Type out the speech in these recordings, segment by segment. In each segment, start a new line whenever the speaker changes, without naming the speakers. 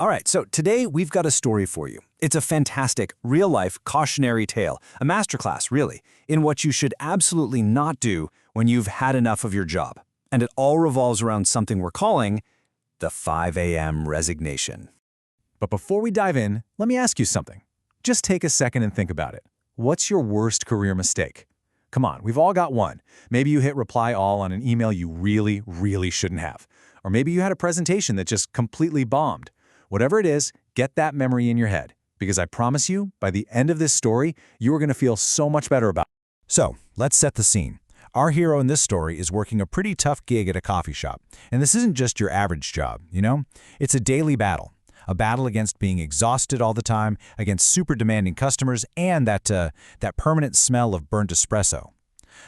All right, so today we've got a story for you. It's a fantastic, real-life cautionary tale, a masterclass, really, in what you should absolutely not do when you've had enough of your job. And it all revolves around something we're calling the 5 a.m. resignation.
But before we dive in, let me ask you something. Just take a second and think about it. What's your worst career mistake? Come on, we've all got one. Maybe you hit reply all on an email you really shouldn't have. Or maybe you had a presentation that just completely bombed. Whatever it is, get that memory in your head, because I promise you, by the end of this story, you are going to feel so much better about it. So, let's set the scene. Our hero in this story is working a pretty tough gig at a coffee shop. And this isn't just your average job, you know? It's a daily battle. A battle against being exhausted all the time, against super demanding customers, and that permanent smell of burnt espresso.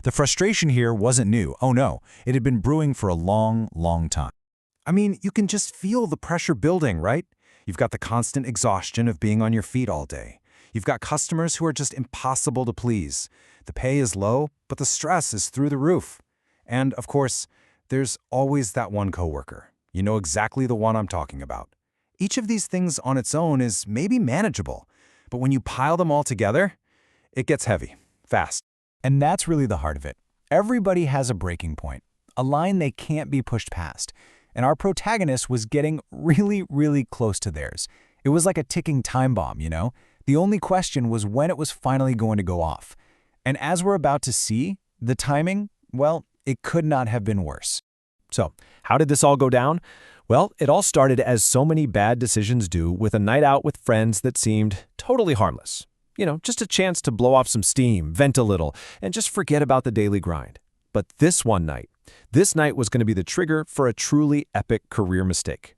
The frustration here wasn't new. Oh no, it had been brewing for a long time. I mean, you can just feel the pressure building, right? You've got the constant exhaustion of being on your feet all day. You've got customers who are just impossible to please. The pay is low, but the stress is through the roof. And, of course, there's always that one coworker. You know exactly the one I'm talking about. Each of these things on its own is maybe manageable, but when you pile them all together, it gets heavy, fast. And that's really the heart of it. Everybody has a breaking point, a line they can't be pushed past. And our protagonist was getting really close to theirs. It was like a ticking time bomb, you know? The only question was when it was finally going to go off. And as we're about to see, the timing, well, it could not have been worse.
So, how did this all go down? Well, it all started as so many bad decisions do, with a night out with friends that seemed totally harmless. You know, just a chance to blow off some steam, vent a little, and just forget about the daily grind. But this night was going to be the trigger for a truly epic career mistake.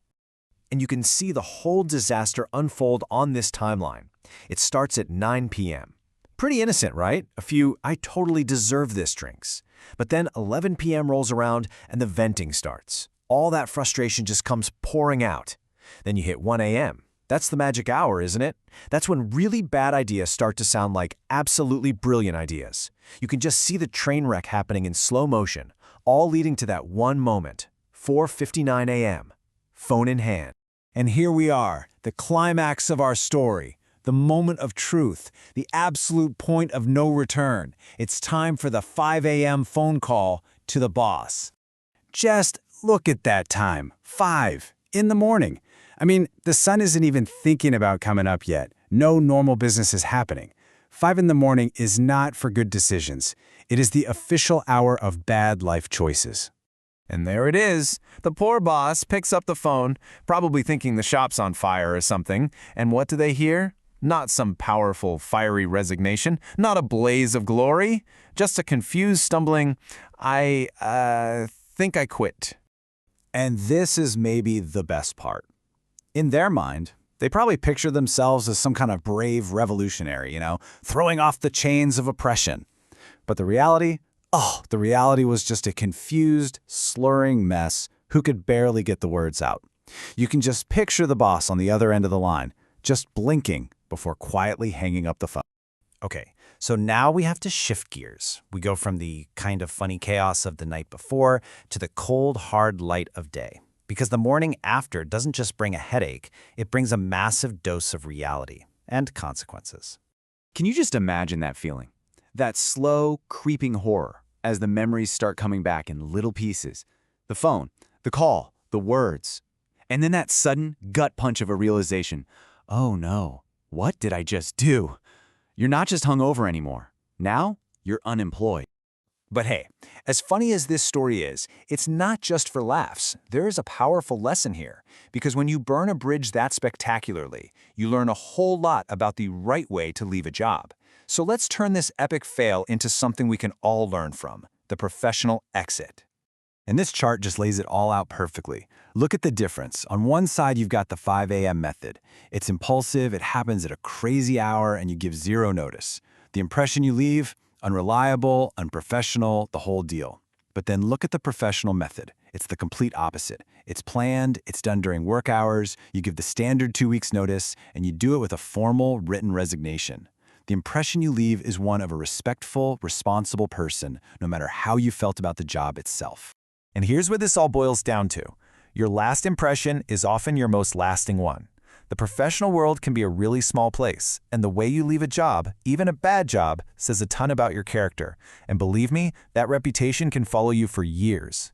And you can see the whole disaster unfold on this timeline. It starts at 9 p.m. Pretty innocent, right? A few "I totally deserve this" drinks. But then 11 p.m. rolls around and the venting starts. All that frustration just comes pouring out. Then you hit 1 a.m. That's the magic hour, isn't it? That's when really bad ideas start to sound like absolutely brilliant ideas. You can just see the train wreck happening in slow motion, all leading to that one moment, 4:59 a.m., phone in hand. And here we are, the climax of our story, the moment of truth, the absolute point of no return. It's time for the 5 a.m. phone call to the boss. Just look at that time, 5 in the morning. I mean, the sun isn't even thinking about coming up yet. No normal business is happening. 5 in the morning is not for good decisions. It is the official hour of bad life choices. And there it is. The poor boss picks up the phone, probably thinking the shop's on fire or something. And what do they hear? Not some powerful, fiery resignation, not a blaze of glory, just a confused, stumbling, I think I quit. And this is maybe the best part. In their mind, they probably picture themselves as some kind of brave revolutionary, you know, throwing off the chains of oppression. But the reality was just a confused, slurring mess who could barely get the words out. You can just picture the boss on the other end of the line, just blinking before quietly hanging up the phone. Okay, so now we have to shift gears. We go from the kind of funny chaos of the night before to the cold, hard light of day. Because the morning after doesn't just bring a headache, it brings a massive dose of reality and consequences.
Can you just imagine that feeling? That slow, creeping horror as the memories start coming back in little pieces. The phone, the call, the words. And then that sudden gut punch of a realization. Oh no, what did I just do? You're not just hungover anymore. Now, you're unemployed.
But hey, as funny as this story is, it's not just for laughs. There is a powerful lesson here, because when you burn a bridge that spectacularly, you learn a whole lot about the right way to leave a job. So let's turn this epic fail into something we can all learn from, the professional exit. And this chart just lays it all out perfectly. Look at the difference. On one side, you've got the 5 a.m. method. It's impulsive, it happens at a crazy hour, and you give zero notice. The impression you leave? Unreliable, unprofessional, the whole deal. But then look at the professional method. It's the complete opposite. It's planned, it's done during work hours, you give the standard 2 weeks notice, and you do it with a formal, written resignation. The impression you leave is one of a respectful, responsible person, no matter how you felt about the job itself. And here's what this all boils down to. Your last impression is often your most lasting one.
The professional world can be a really small place, and the way you leave a job, even a bad job, says a ton about your character. And believe me, that reputation can follow you for years.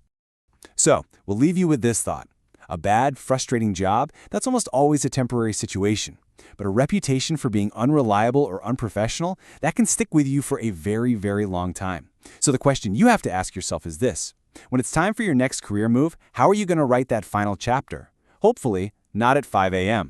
So, we'll leave you with this thought. A bad, frustrating job, that's almost always a temporary situation. But a reputation for being unreliable or unprofessional, that can stick with you for a very, very long time. So the question you have to ask yourself is this. When it's time for your next career move, how are you going to write that final chapter? Hopefully, not at 5 a.m.